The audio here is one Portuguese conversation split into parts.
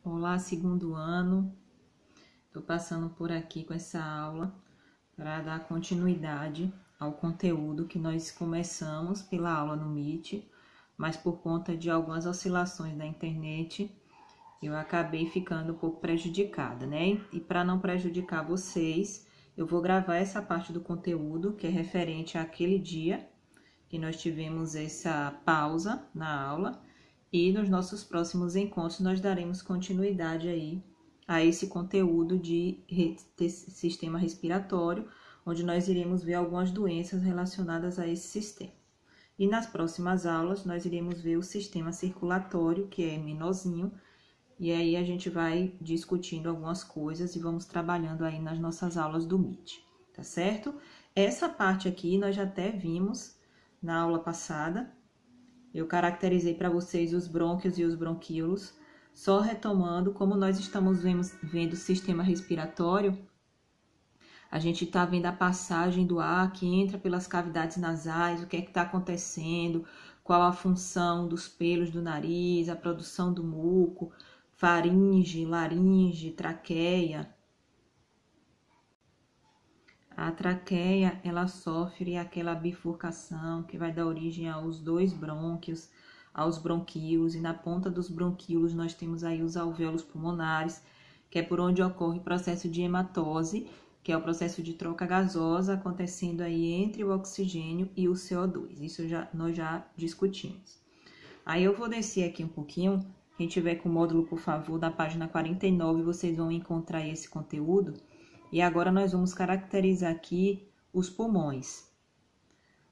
Olá, segundo ano. Estou passando por aqui com essa aula para dar continuidade ao conteúdo que nós começamos pela aula no Meet, mas por conta de algumas oscilações da internet, eu acabei ficando um pouco prejudicada, né? E para não prejudicar vocês, eu vou gravar essa parte do conteúdo que é referente àquele dia que nós tivemos essa pausa na aula. E nos nossos próximos encontros nós daremos continuidade aí a esse conteúdo de sistema respiratório, onde nós iremos ver algumas doenças relacionadas a esse sistema. E nas próximas aulas nós iremos ver o sistema circulatório, que é menorzinho, e aí a gente vai discutindo algumas coisas e vamos trabalhando aí nas nossas aulas do Meet, tá certo? Essa parte aqui nós já até vimos na aula passada. Eu caracterizei para vocês os brônquios e os bronquíolos. Só retomando, como nós estamos vendo o sistema respiratório, a gente está vendo a passagem do ar que entra pelas cavidades nasais, o que é que está acontecendo, qual a função dos pelos do nariz, a produção do muco, faringe, laringe, traqueia. A traqueia, ela sofre aquela bifurcação que vai dar origem aos dois brônquios, aos bronquíolos, e na ponta dos bronquíolos nós temos aí os alvéolos pulmonares, que é por onde ocorre o processo de hematose, que é o processo de troca gasosa acontecendo aí entre o oxigênio e o CO2. Isso nós já discutimos. Aí eu vou descer aqui um pouquinho. Quem tiver com o módulo, por favor, da página 49, vocês vão encontrar esse conteúdo. E agora nós vamos caracterizar aqui os pulmões.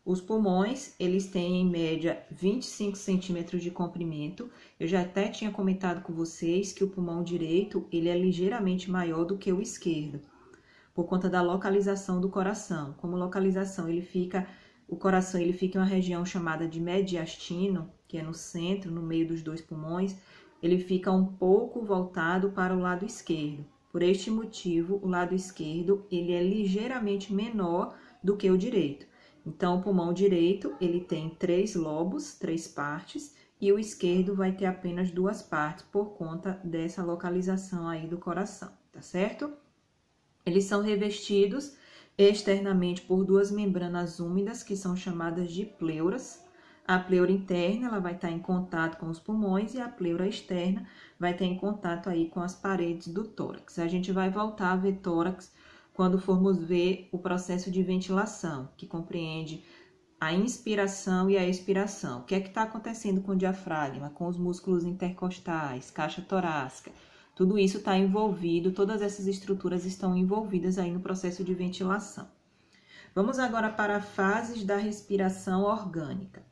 Os pulmões, eles têm em média 25 centímetros de comprimento. Eu já até tinha comentado com vocês que o pulmão direito, ele é ligeiramente maior do que o esquerdo, por conta da localização do coração. Como localização, o coração ele fica em uma região chamada de mediastino, que é no centro, no meio dos dois pulmões, ele fica um pouco voltado para o lado esquerdo. Por este motivo, o lado esquerdo ele é ligeiramente menor do que o direito. Então, o pulmão direito ele tem 3 lobos, 3 partes, e o esquerdo vai ter apenas 2 partes, por conta dessa localização aí do coração, tá certo? Eles são revestidos externamente por 2 membranas úmidas, que são chamadas de pleuras. A pleura interna, ela vai estar em contato com os pulmões, e a pleura externa vai estar em contato aí com as paredes do tórax. A gente vai voltar a ver tórax quando formos ver o processo de ventilação, que compreende a inspiração e a expiração. O que é que está acontecendo com o diafragma, com os músculos intercostais, caixa torácica? Tudo isso está envolvido, todas essas estruturas estão envolvidas aí no processo de ventilação. Vamos agora para fases da respiração orgânica.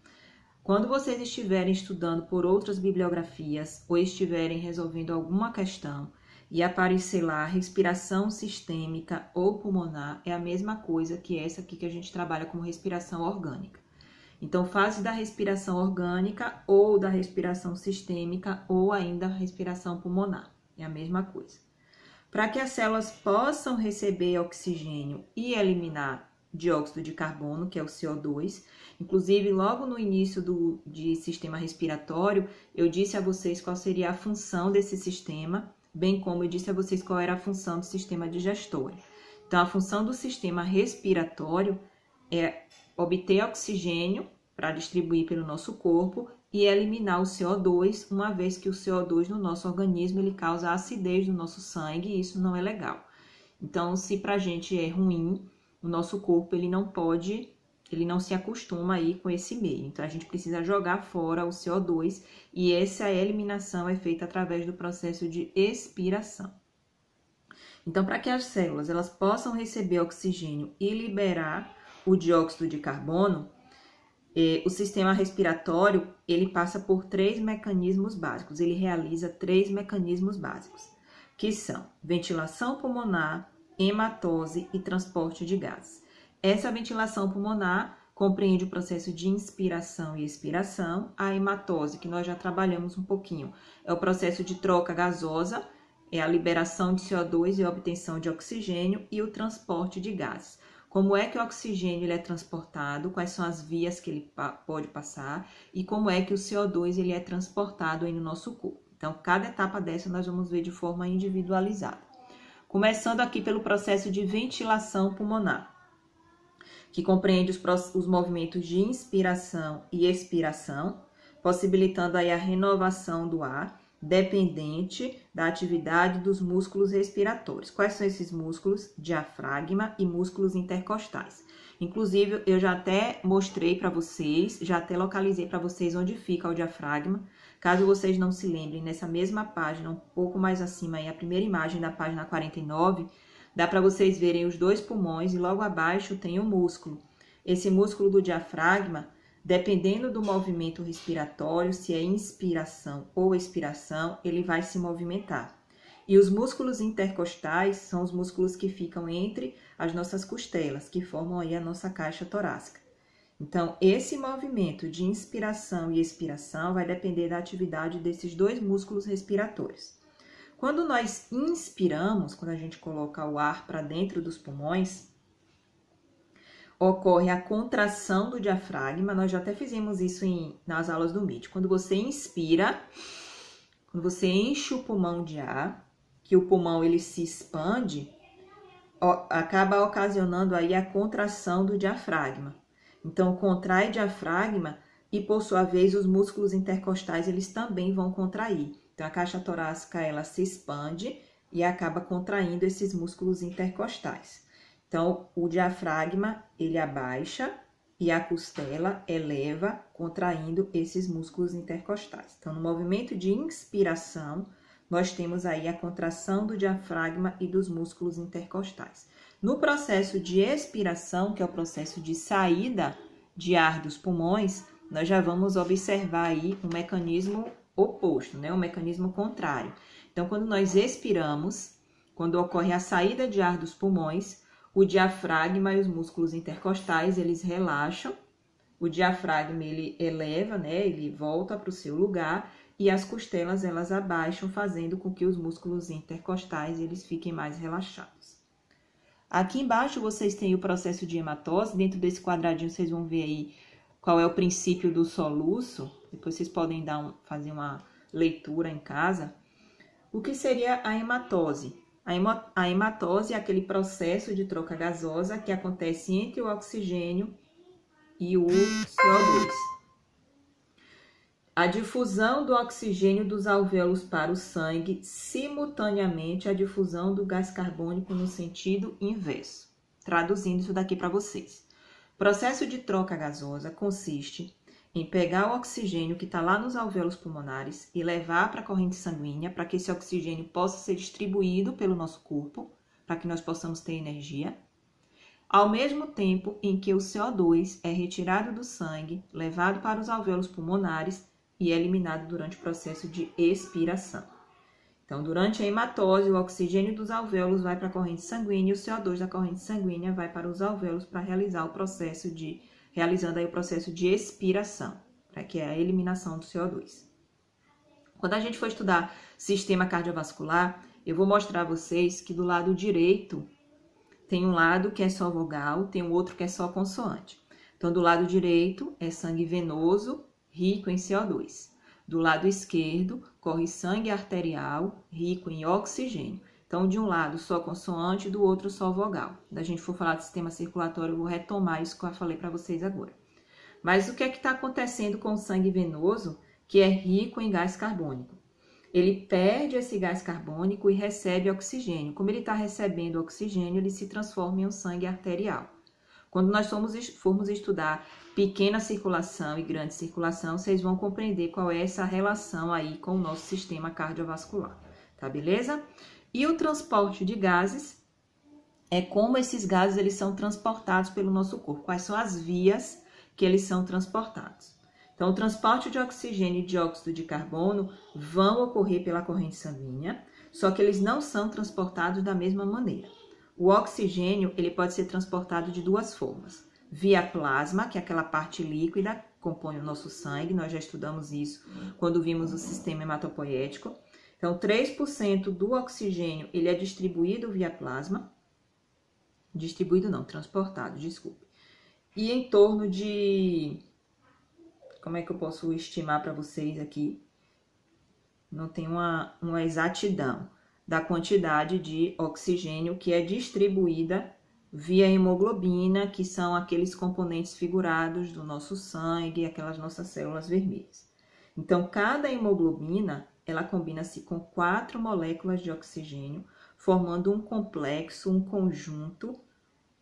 Quando vocês estiverem estudando por outras bibliografias ou estiverem resolvendo alguma questão e aparecer lá respiração sistêmica ou pulmonar, é a mesma coisa que essa aqui que a gente trabalha como respiração orgânica. Então, fase da respiração orgânica ou da respiração sistêmica ou ainda respiração pulmonar, é a mesma coisa. Para que as células possam receber oxigênio e eliminar dióxido de carbono, que é o CO2. Inclusive, logo no início de sistema respiratório, eu disse a vocês qual seria a função desse sistema, bem como eu disse a vocês qual era a função do sistema digestório. Então, a função do sistema respiratório é obter oxigênio para distribuir pelo nosso corpo e eliminar o CO2, uma vez que o CO2 no nosso organismo ele causa acidez no nosso sangue e isso não é legal. Então, se para a gente é ruim, o nosso corpo ele não se acostuma aí com esse meio. Então, a gente precisa jogar fora o CO2 e essa eliminação é feita através do processo de expiração. Então, para que as células elas possam receber oxigênio e liberar o dióxido de carbono, o sistema respiratório ele passa por 3 mecanismos básicos. Ele realiza 3 mecanismos básicos, que são ventilação pulmonar, hematose e transporte de gases. Essa ventilação pulmonar compreende o processo de inspiração e expiração. A hematose, que nós já trabalhamos um pouquinho, é o processo de troca gasosa, é a liberação de CO2 e a obtenção de oxigênio, e o transporte de gases. Como é que o oxigênio ele é transportado, quais são as vias que ele pode passar e como é que o CO2 ele é transportado aí no nosso corpo. Então, cada etapa dessa nós vamos ver de forma individualizada. Começando aqui pelo processo de ventilação pulmonar, que compreende os movimentos de inspiração e expiração, possibilitando aí a renovação do ar, dependente da atividade dos músculos respiratórios. Quais são esses músculos? Diafragma e músculos intercostais. Inclusive, eu já até mostrei para vocês, já até localizei para vocês onde fica o diafragma. Caso vocês não se lembrem, nessa mesma página, um pouco mais acima aí, a primeira imagem da página 49, dá para vocês verem os dois pulmões e logo abaixo tem o músculo. Esse músculo do diafragma, dependendo do movimento respiratório, se é inspiração ou expiração, ele vai se movimentar. E os músculos intercostais são os músculos que ficam entre as nossas costelas, que formam aí a nossa caixa torácica. Então, esse movimento de inspiração e expiração vai depender da atividade desses dois músculos respiratórios. Quando nós inspiramos, quando a gente coloca o ar para dentro dos pulmões, ocorre a contração do diafragma. Nós já até fizemos isso nas aulas do MIT. Quando você inspira, quando você enche o pulmão de ar, que o pulmão ele se expande, acaba ocasionando aí a contração do diafragma. Então, contrai o diafragma e, por sua vez, os músculos intercostais eles também vão contrair. Então, a caixa torácica ela se expande e acaba contraindo esses músculos intercostais. Então, o diafragma ele abaixa e a costela eleva, contraindo esses músculos intercostais. Então, no movimento de inspiração, nós temos aí a contração do diafragma e dos músculos intercostais. No processo de expiração, que é o processo de saída de ar dos pulmões, nós já vamos observar aí um mecanismo oposto, né? Um mecanismo contrário. Então, quando nós expiramos, quando ocorre a saída de ar dos pulmões, o diafragma e os músculos intercostais, eles relaxam, o diafragma ele eleva, né? Ele volta para o seu lugar e as costelas elas abaixam, fazendo com que os músculos intercostais eles fiquem mais relaxados. Aqui embaixo vocês têm o processo de hematose. Dentro desse quadradinho vocês vão ver aí qual é o princípio do soluço. Depois vocês podem fazer uma leitura em casa. O que seria a hematose? A hematose é aquele processo de troca gasosa que acontece entre o oxigênio e o CO2. A difusão do oxigênio dos alvéolos para o sangue, simultaneamente à difusão do gás carbônico no sentido inverso. Traduzindo isso daqui para vocês. O processo de troca gasosa consiste em pegar o oxigênio que está lá nos alvéolos pulmonares e levar para a corrente sanguínea para que esse oxigênio possa ser distribuído pelo nosso corpo, para que nós possamos ter energia, ao mesmo tempo em que o CO2 é retirado do sangue, levado para os alvéolos pulmonares e é eliminado durante o processo de expiração. Então, durante a hematose, o oxigênio dos alvéolos vai para a corrente sanguínea e o CO2 da corrente sanguínea vai para os alvéolos para realizando aí o processo de expiração, que é a eliminação do CO2. Quando a gente for estudar sistema cardiovascular, eu vou mostrar a vocês que do lado direito tem um lado que é só vogal, tem um outro que é só consoante. Então, do lado direito é sangue venoso, rico em CO2. Do lado esquerdo, corre sangue arterial, rico em oxigênio. Então, de um lado só consoante, do outro só vogal. Quando a gente for falar de sistema circulatório, eu vou retomar isso que eu falei para vocês agora. Mas o que é que está acontecendo com o sangue venoso, que é rico em gás carbônico? Ele perde esse gás carbônico e recebe oxigênio. Como ele está recebendo oxigênio, ele se transforma em um sangue arterial. Quando nós formos estudar pequena circulação e grande circulação, vocês vão compreender qual é essa relação aí com o nosso sistema cardiovascular, tá beleza? E o transporte de gases é como esses gases eles são transportados pelo nosso corpo, quais são as vias que eles são transportados. Então, o transporte de oxigênio e dióxido de carbono vão ocorrer pela corrente sanguínea, só que eles não são transportados da mesma maneira. O oxigênio ele pode ser transportado de duas formas. Via plasma, que é aquela parte líquida que compõe o nosso sangue, nós já estudamos isso quando vimos o sistema hematopoético. Então, 3% do oxigênio ele é distribuído via plasma. Transportado, desculpe. E em torno de... Como é que eu posso estimar para vocês aqui? não tem uma exatidão da quantidade de oxigênio que é distribuída via hemoglobina, que são aqueles componentes figurados do nosso sangue, aquelas nossas células vermelhas. Então, cada hemoglobina, ela combina-se com 4 moléculas de oxigênio, formando um complexo, um conjunto,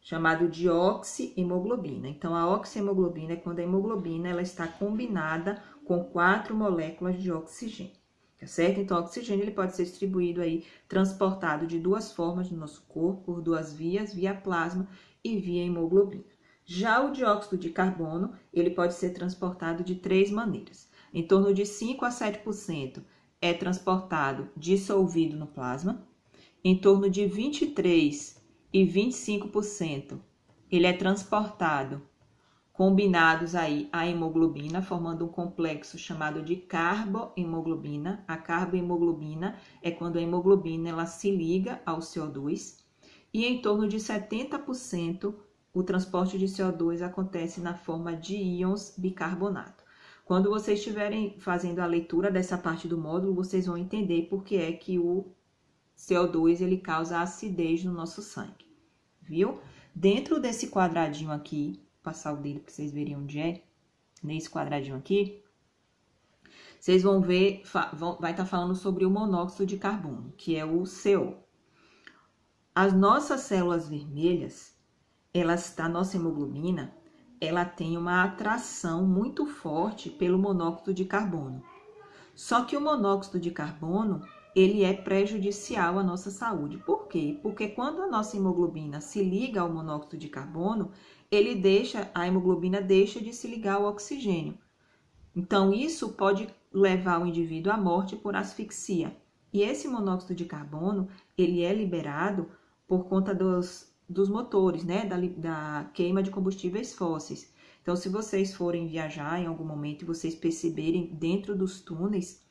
chamado de oxihemoglobina. Então, a oxihemoglobina é quando a hemoglobina ela está combinada com 4 moléculas de oxigênio. Tá certo? Então, o oxigênio ele pode ser distribuído aí, transportado de 2 formas no nosso corpo, por 2 vias, via plasma e via hemoglobina. Já o dióxido de carbono, ele pode ser transportado de 3 maneiras. Em torno de 5 a 7% é transportado dissolvido no plasma. Em torno de 23 e 25% ele é transportado combinados aí a hemoglobina, formando um complexo chamado de carbohemoglobina. A carbohemoglobina é quando a hemoglobina ela se liga ao CO2. E em torno de 70% o transporte de CO2 acontece na forma de íons bicarbonato. Quando vocês estiverem fazendo a leitura dessa parte do módulo, vocês vão entender por que é que o CO2 ele causa acidez no nosso sangue, viu? Dentro desse quadradinho aqui, vou passar o dedo para vocês verem onde é, nesse quadradinho aqui, vocês vão ver, vai estar falando sobre o monóxido de carbono, que é o CO. As nossas células vermelhas, a nossa hemoglobina, ela tem uma atração muito forte pelo monóxido de carbono. Só que o monóxido de carbono, ele é prejudicial à nossa saúde. Por quê? Porque quando a nossa hemoglobina se liga ao monóxido de carbono, a hemoglobina deixa de se ligar ao oxigênio. Então, isso pode levar o indivíduo à morte por asfixia. E esse monóxido de carbono, ele é liberado por conta dos motores, né? Da queima de combustíveis fósseis. Então, se vocês forem viajar em algum momento e vocês perceberem dentro dos túneis,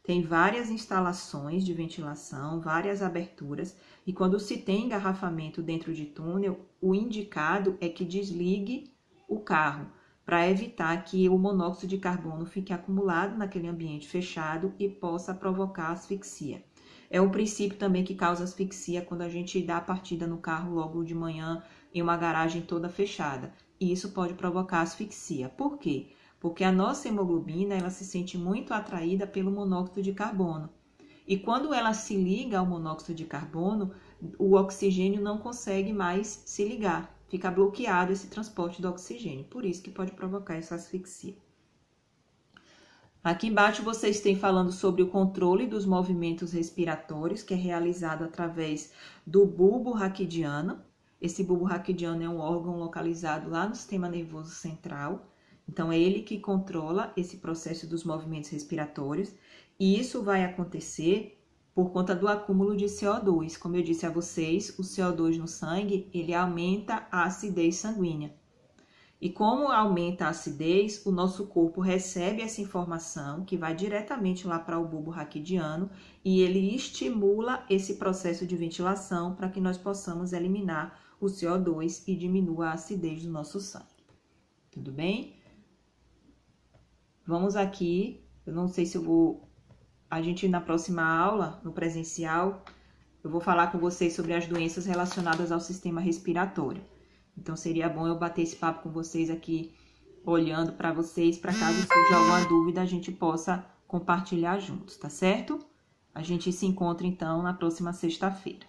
tem várias instalações de ventilação, várias aberturas, e quando se tem engarrafamento dentro de túnel, o indicado é que desligue o carro, para evitar que o monóxido de carbono fique acumulado naquele ambiente fechado e possa provocar asfixia. É um princípio também que causa asfixia quando a gente dá a partida no carro logo de manhã em uma garagem toda fechada. E isso pode provocar asfixia. Por quê? Porque a nossa hemoglobina ela se sente muito atraída pelo monóxido de carbono. E quando ela se liga ao monóxido de carbono, o oxigênio não consegue mais se ligar. Fica bloqueado esse transporte do oxigênio. Por isso que pode provocar essa asfixia. Aqui embaixo vocês têm falando sobre o controle dos movimentos respiratórios, que é realizado através do bulbo raquidiano. Esse bulbo raquidiano é um órgão localizado lá no sistema nervoso central. Então, é ele que controla esse processo dos movimentos respiratórios. E isso vai acontecer por conta do acúmulo de CO2. Como eu disse a vocês, o CO2 no sangue, ele aumenta a acidez sanguínea. E como aumenta a acidez, o nosso corpo recebe essa informação que vai diretamente lá para o bulbo raquidiano e ele estimula esse processo de ventilação para que nós possamos eliminar o CO2 e diminua a acidez do nosso sangue. Tudo bem? Vamos aqui, eu não sei se eu vou... A gente na próxima aula, no presencial, eu vou falar com vocês sobre as doenças relacionadas ao sistema respiratório. Então, seria bom eu bater esse papo com vocês aqui, olhando para vocês, para caso surja alguma dúvida, a gente possa compartilhar juntos, tá certo? A gente se encontra, então, na próxima sexta-feira.